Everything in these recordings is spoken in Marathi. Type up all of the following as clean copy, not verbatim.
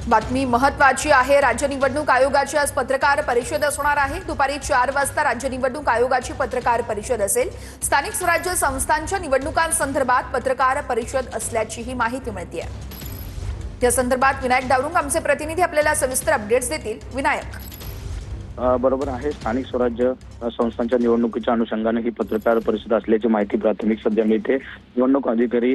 बातमी महत्त्वाची आहे। राज्य निवडणूक आयोगाची आज पत्रकार परिषद असणार आहे। दुपारी 4 वाजता राज्य निवडणूक आयोगाची पत्रकार परिषद असेल। स्थानिक स्वराज्य संस्थांच्या निवडणुकांसंदर्भात पत्रकार परिषद असल्याचीही माहिती मिळते आहे। या संदर्भात विनायक दावरुंग आमचे प्रतिनिधी आपल्याला सविस्तर अपडेट्स देतील। विनायक, बरोबर आहे। स्थानिक स्वराज्य संस्थांच्या निवडणुकीच्या अनुषंगाने ही पत्रकार परिषद असल्याची माहिती प्राथमिक सध्या मिळते। निवडणूक अधिकारी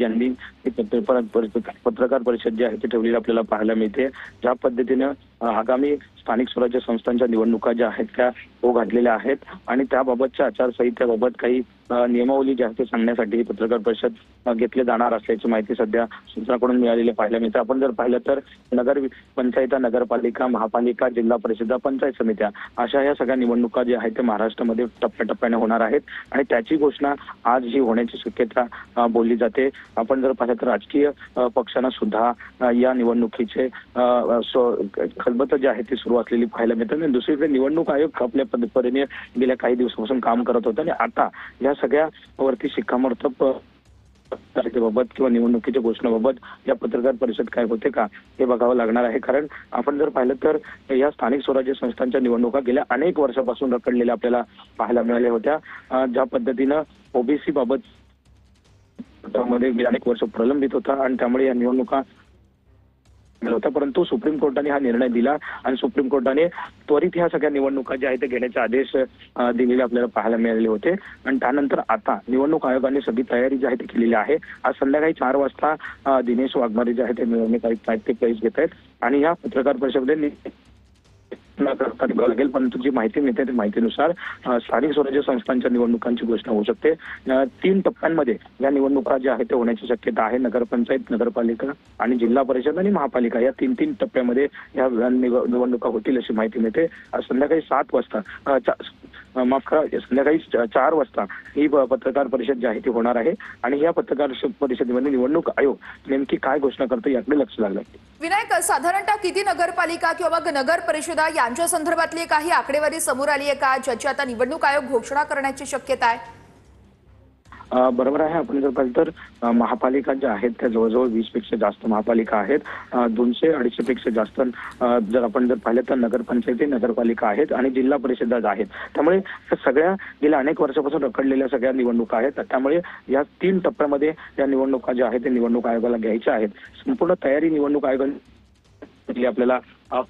यांनी ही पत्रकार परिषद जी आहे ती ठेवलेली आपल्याला पाहायला मिळते। ज्या पद्धतीने आगामी स्थानिक स्वराज्य संस्थांच्या निवडणुका ज्या आहेत त्या घातलेल्या आहेत आणि त्याबाबतच्या आचारसंहितेबाबत काही नियमावली ज्या आहेत सांगण्यासाठी ही पत्रकार परिषद घेतली जाणार असल्याची माहिती सध्या सूत्रांकडून मिळालेली पाहायला मिळते। आपण जर पाहिलं तर नगर पंचायत, नगरपालिका, महापालिका, जिल्हा परिषद, पंचायत समित्या अशा या सगळ्या निवडणुका ज्या आहेत ते महाराष्ट्रामध्ये टप्प्याटप्प्याने होणार आहेत आणि त्याची घोषणा आज ही होण्याची शक्यता बोलली जाते। आपण जर पाहिलं तर राजकीय पक्षांना सुद्धा या निवडणुकीचे खलबत जी आहे ती सुरू असलेली पाहायला मिळते। आणि दुसरीकडे निवडणूक आयोग आपल्या पद्धतीने गेल्या काही दिवसापासून काम करत होता आणि आता या सगळ्या वरती शिक्कामोर्तब बाबत किंवा निवडणुकीच्या घोषणेबाबत या पत्रकार परिषद काय होते का हे बघावं लागणार आहे। कारण आपण जर पाहिलं तर या स्थानिक स्वराज्य संस्थांच्या निवडणुका गेल्या अनेक वर्षापासून रखडलेल्या आपल्याला पाहायला मिळाल्या होत्या। ज्या पद्धतीनं ओबीसी बाबत मध्ये गेल्या अनेक वर्ष प्रलंबित होता आणि त्यामुळे या निवडणुका होता, परंतु सुप्रीम कोर्टाने हा निर्णय दिला आणि सुप्रीम कोर्टाने त्वरित ह्या सगळ्या निवडणुका ज्या आहेत ते घेण्याचे आदेश दिलेले आपल्याला पाहायला मिळाले होते। आणि त्यानंतर आता निवडणूक आयोगाने सगळी तयारी जी आहे ती केलेली आहे। आज संध्याकाळी 4 वाजता दिनेश वाघमारे जे आहे ते निवडणूक आयुक्त आहेत ते पेश घेत आहेत आणि या पत्रकार परिषदेने लागेल, परंतु जी माहिती मिळते त्या माहितीनुसार स्थानिक स्वराज्य संस्थांच्या निवडणुकांची घोषणा होऊ शकते। 3 टप्प्यांमध्ये या निवडणुका ज्या आहेत ते होण्याची शक्यता आहे। नगरपंचायत, नगरपालिका आणि जिल्हा परिषद आणि महापालिका या 3 टप्प्यामध्ये या निवडणुका होतील अशी माहिती मिळते। आज संध्याकाळी 7 वाजता संध्याकाळी 4 वाजता ही पत्रकार परिषद जी आहे ती होणार आहे आणि या पत्रकार परिषदेमध्ये निवडणूक आयोग नेमकी काय घोषणा करतो याकडे लक्ष लागलं आहे। विनायक, साधारणतः किती नगरपालिका किंवा नगर परिषदा यांच्या संदर्भातली काही आकडेवारी समोर आली आहे का, ज्याची आता निवडणूक आयोग घोषणा करण्याची शक्यता आहे? बरोबर आहे। आपण जर पाहिलं तर महापालिका ज्या आहेत त्या जवळजवळ 20 पेक्षा जास्त महापालिका आहेत। 200-250 पेक्षा जास्त जर आपण जर पाहिलं तर नगरपंचायती, नगरपालिका आहेत आणि जिल्हा परिषद आहेत। त्यामुळे सगळ्या गेल्या अनेक वर्षापासून रखडलेल्या सगळ्या निवडणुका आहेत। त्यामुळे या 3 टप्प्यामध्ये या निवडणुका ज्या आहेत ते निवडणूक आयोगाला घ्यायच्या आहेत। संपूर्ण तयारी निवडणूक आयोगाने आपल्याला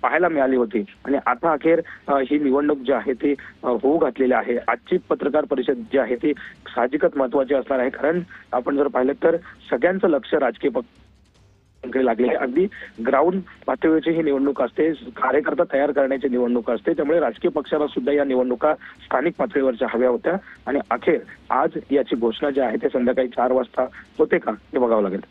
पाहायला मिळाली होती आणि आता अखेर ही निवडणूक जी आहे ती होऊ घातलेली आहे। आजची पत्रकार परिषद जी आहे ती साहजिकच महत्त्वाची असणार आहे, कारण आपण जर पाहिलं तर सगळ्यांचं लक्ष राजकीय पक्षांकडे लागले। अगदी ग्राउंड पातळीवरची ही निवडणूक असते, कार्यकर्ता तयार करण्याची निवडणूक असते। त्यामुळे राजकीय पक्षाला सुद्धा या निवडणुका स्थानिक पातळीवरच्या हव्या होत्या आणि अखेर आज याची घोषणा जी आहे ते संध्याकाळी 4 वाजता होते का हे बघावं लागेल।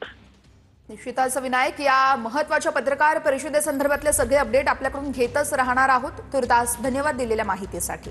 निश्चितच विनायक, या महत्त्वाच्या पत्रकार परिषदेसंदर्भातले सगळे अपडेट आपल्याकडून घेतच राहणार आहोत। तुर्तास धन्यवाद दिलेल्या माहितीसाठी।